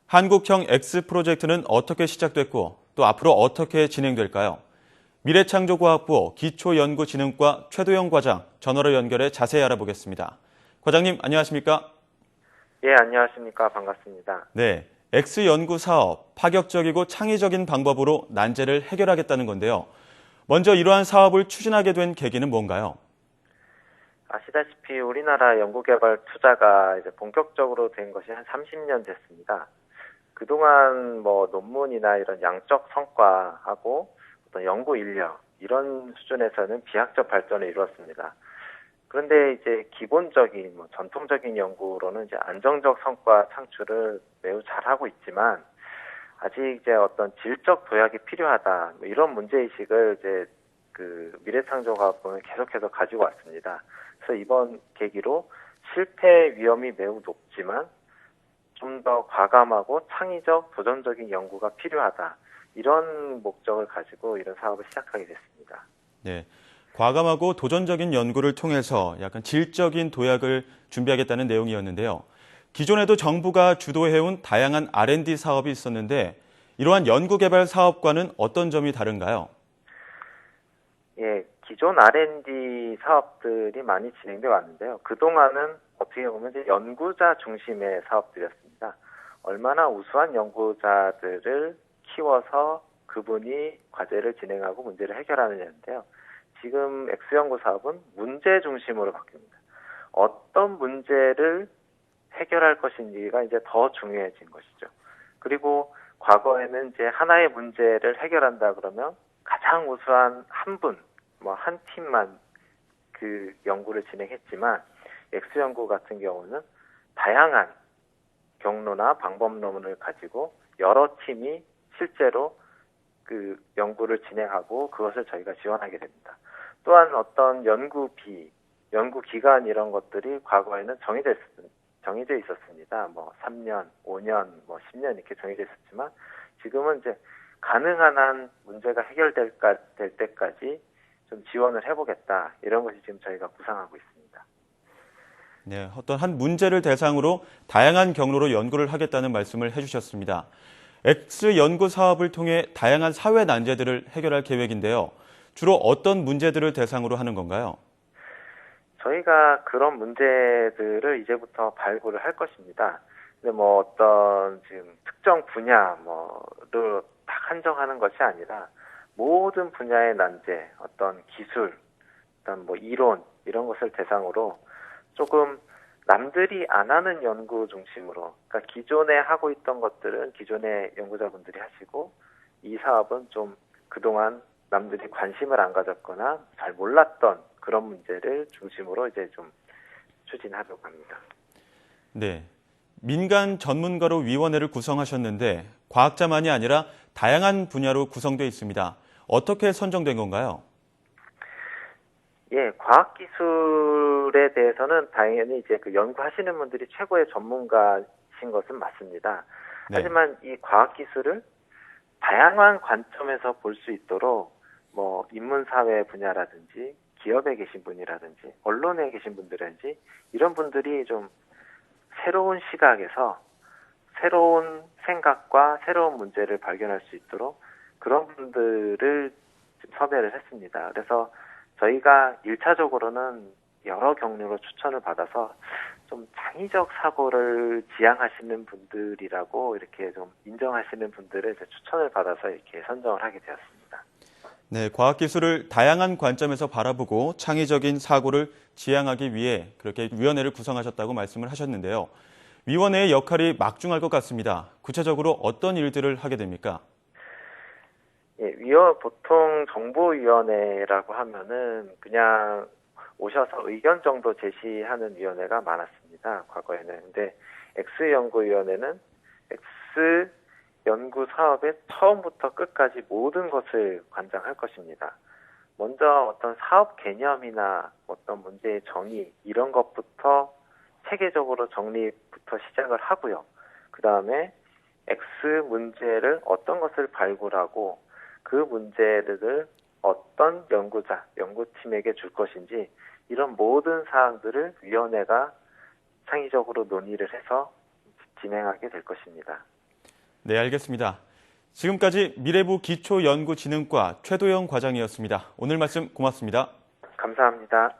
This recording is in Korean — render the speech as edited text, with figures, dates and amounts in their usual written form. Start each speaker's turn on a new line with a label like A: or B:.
A: 한국형 X 프로젝트는 어떻게 시작됐고 또 앞으로 어떻게 진행될까요? 미래창조과학부 기초연구진흥과 최도영 과장 전화로 연결해 자세히 알아보겠습니다. 과장님 안녕하십니까?
B: 예, 안녕하십니까. 반갑습니다.
A: 네, X 연구 사업 파격적이고 창의적인 방법으로 난제를 해결하겠다는 건데요. 먼저 이러한 사업을 추진하게 된 계기는 뭔가요?
B: 아시다시피 우리나라 연구개발 투자가 이제 본격적으로 된 것이 한 30년 됐습니다. 그동안 논문이나 이런 양적 성과하고 어떤 연구 인력 이런 수준에서는 비약적 발전을 이루었습니다. 그런데 이제 기본적인 전통적인 연구로는 이제 안정적 성과 창출을 매우 잘하고 있지만 아직 이제 어떤 질적 도약이 필요하다 이런 문제의식을 이제 미래창조과학부는 계속해서 가지고 왔습니다. 그래서 이번 계기로 실패 위험이 매우 높지만 좀 더 과감하고 창의적 도전적인 연구가 필요하다 이런 목적을 가지고 이런 사업을 시작하게 됐습니다.
A: 네, 과감하고 도전적인 연구를 통해서 약간 질적인 도약을 준비하겠다는 내용이었는데요. 기존에도 정부가 주도해온 다양한 R&D 사업이 있었는데 이러한 연구개발 사업과는 어떤 점이 다른가요?
B: 예, 기존 R&D 사업들이 많이 진행되어 왔는데요. 그동안은 어떻게 보면 이제 연구자 중심의 사업들이었습니다. 얼마나 우수한 연구자들을 키워서 그분이 과제를 진행하고 문제를 해결하느냐인데요. 지금 X연구 사업은 문제 중심으로 바뀝니다. 어떤 문제를 해결할 것인지가 이제 더 중요해진 것이죠. 그리고 과거에는 이제 하나의 문제를 해결한다 그러면 가장 우수한 한 분, 한 팀만 그 연구를 진행했지만 X연구 같은 경우는 다양한 경로나 방법론을 가지고 여러 팀이 실제로 그 연구를 진행하고 그것을 저희가 지원하게 됩니다. 또한 어떤 연구비, 연구기간 이런 것들이 과거에는 정해져 있었습니다. 3년, 5년, 10년 이렇게 정해져 있었지만 지금은 이제 가능한 한 문제가 해결될 때까지 좀 지원을 해보겠다. 이런 것이 지금 저희가 구상하고 있습니다.
A: 네, 어떤 한 문제를 대상으로 다양한 경로로 연구를 하겠다는 말씀을 해주셨습니다. X 연구 사업을 통해 다양한 사회 난제들을 해결할 계획인데요. 주로 어떤 문제들을 대상으로 하는 건가요?
B: 저희가 그런 문제들을 이제부터 발굴을 할 것입니다. 근데 어떤 지금 특정 분야를 딱 한정하는 것이 아니라 모든 분야의 난제, 어떤 기술, 어떤 이론 이런 것을 대상으로 조금 남들이 안 하는 연구 중심으로, 그러니까 기존에 하고 있던 것들은 기존의 연구자분들이 하시고 이 사업은 좀 그동안 남들이 관심을 안 가졌거나 잘 몰랐던 그런 문제를 중심으로 이제 좀 추진하려고 합니다.
A: 네, 민간 전문가로 위원회를 구성하셨는데 과학자만이 아니라 다양한 분야로 구성되어 있습니다. 어떻게 선정된 건가요?
B: 예, 과학기술에 대해서는 당연히 이제 그 연구하시는 분들이 최고의 전문가신 것은 맞습니다.
A: 네.
B: 하지만 이 과학기술을 다양한 관점에서 볼 수 있도록 인문사회 분야라든지 기업에 계신 분이라든지 언론에 계신 분들이라든지 이런 분들이 좀 새로운 시각에서 새로운 생각과 새로운 문제를 발견할 수 있도록 그런 분들을 섭외를 했습니다. 그래서 저희가 1차적으로는 여러 경로로 추천을 받아서 좀 창의적 사고를 지향하시는 분들이라고 이렇게 좀 인정하시는 분들을 추천을 받아서 이렇게 선정을 하게 되었습니다.
A: 네, 과학기술을 다양한 관점에서 바라보고 창의적인 사고를 지향하기 위해 그렇게 위원회를 구성하셨다고 말씀을 하셨는데요. 위원회의 역할이 막중할 것 같습니다. 구체적으로 어떤 일들을 하게 됩니까?
B: 예, 보통 정보위원회라고 하면은 그냥 오셔서 의견 정도 제시하는 위원회가 많았습니다. 과거에는. 근데 X연구위원회는 X 연구 사업의 처음부터 끝까지 모든 것을 관장할 것입니다. 먼저 어떤 사업 개념이나 어떤 문제의 정의 이런 것부터 체계적으로 정리부터 시작을 하고요. 그 다음에 X 문제를 어떤 것을 발굴하고 그 문제를 어떤 연구팀에게 줄 것인지 이런 모든 사항들을 위원회가 창의적으로 논의를 해서 진행하게 될 것입니다.
A: 네, 알겠습니다. 지금까지 미래부 기초연구진흥과 최도영 과장이었습니다. 오늘 말씀 고맙습니다.
B: 감사합니다.